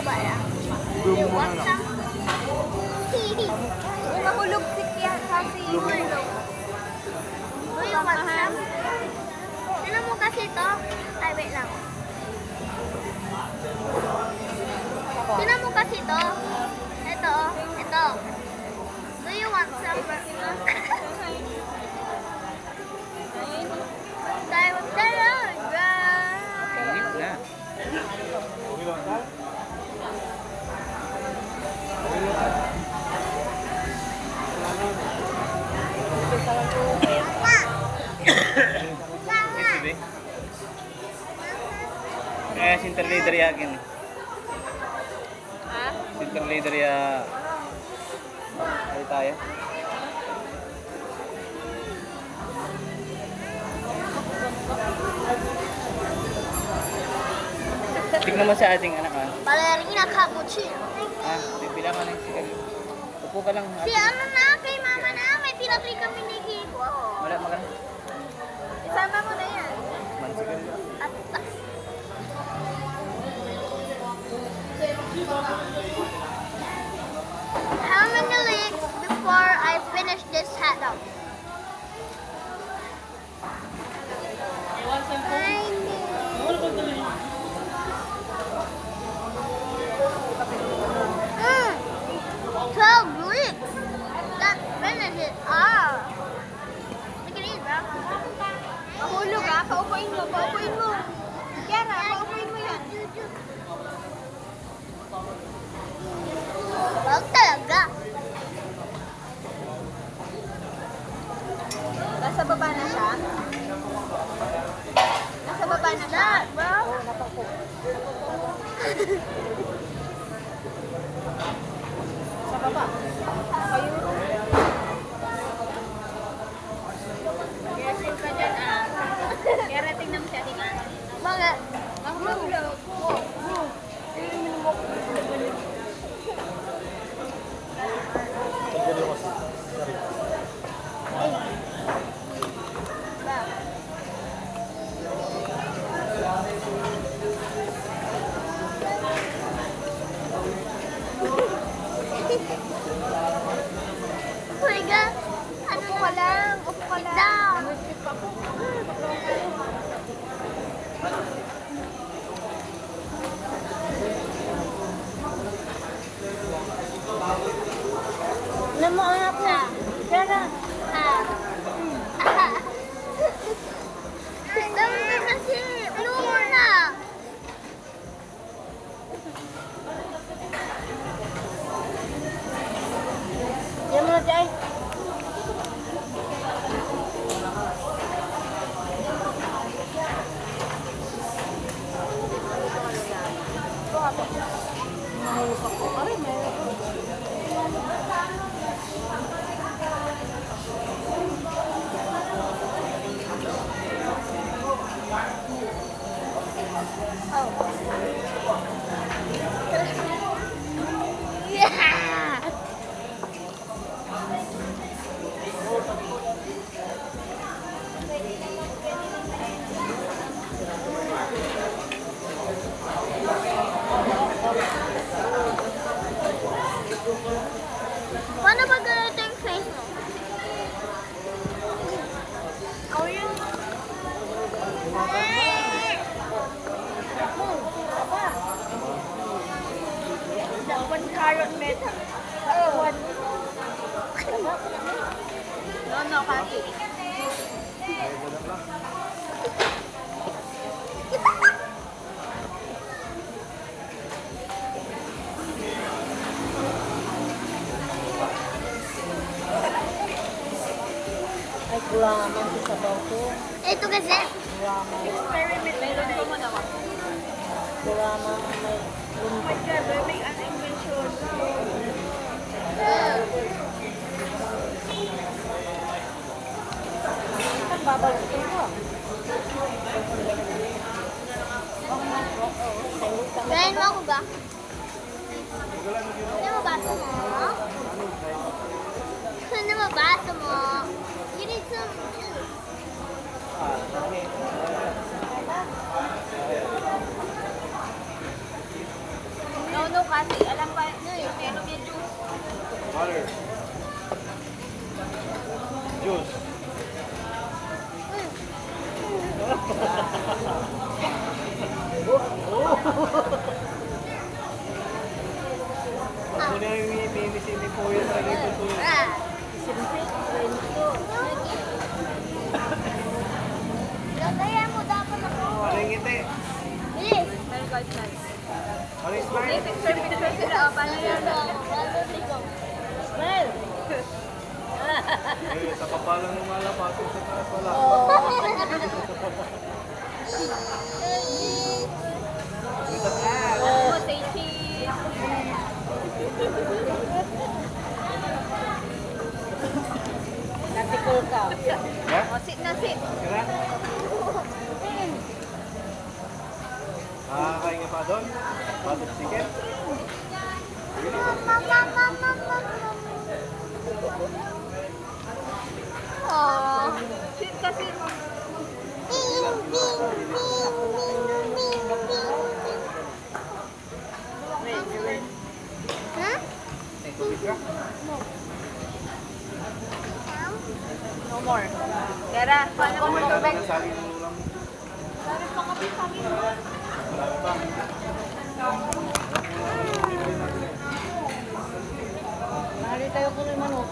ba yan? Bloom mo What na sa? lang. Mahulog si Kia kasi hulog. Do you want some? Tignan mo kasi to. Ay, wait lang. Tignan mo kasi to. Ito, ito. Do you want some? Tayo, tayo. Init na. Okay lang ka? Bebe. Kaya center leader yakin. Ha? Center leader ya. Ay tayo. Tignan mo sa ating anak ha. Ballerina cappuccino. Ah, bibila ka ng sigarilyo. Upo ka lang. Si ano na, kay mama na, may tinatry kami ni Kiko. Wala magana. Isama mo na yan. Man sigarilyo. At how many leagues before I finish this hat up? Mm, 12 leagues. That finishes. Ah. Look at these, bro. Mahulog ah. Paupuin mo. Paupuin mo. Kiara, paupuin mo yan. Wag talaga. Nasa baba na siya? Nasa baba na siya? Bro. Sa baba. Kayo. Careful ka dyan ah. Kaya tingnan mo siya, tingnan. Bakit? Mahulog. Huwag ano Upo ka lang. Upo ka Sit lang. down. Namuanap na. Kaya Ah. Dami ka kasi. Ano muna? yan mo na dyan. Mahulog ako. Aray, mayroon ko. Yeah. Paano ba ganito yung face mo? Oh, yun. That one carrot met. One. No, Kaki. Ay, gulaman sa sabaw ko. Ito kasi. Gulaman. Experiment. Meron ko mo naman. Gulaman may lumpa. May invention. Ang babal ko ito. Gayahin mo ako ba? Ano mabasa mo? Ano mabasa mo? You need some juice. No, no, kasi. Alam pa, pero may juice. Water. Juice. Ako na yung mimi po yun sa dito po yun. Siyempre, friend ko. Lagayan mo dapat ako. Ano yung ngiti? Bilis. Ano yung smile? Picture sila. Paano yan? Smile! Ay, sa kapalang lumalapasok sa taas wala. Oh, say cheese. Natikol ka. Yeah? Oh, sit na sit. Kira? Nakakain ka pa doon? Batot chicken? Oh, sit ka sit. Huh? May tubig ka? No more. Tara, paano mo Kumain ka tubig? ng saging ng ulam. Sabi pa kami sa akin. Marami pa. Nakali tayo ko ng manok.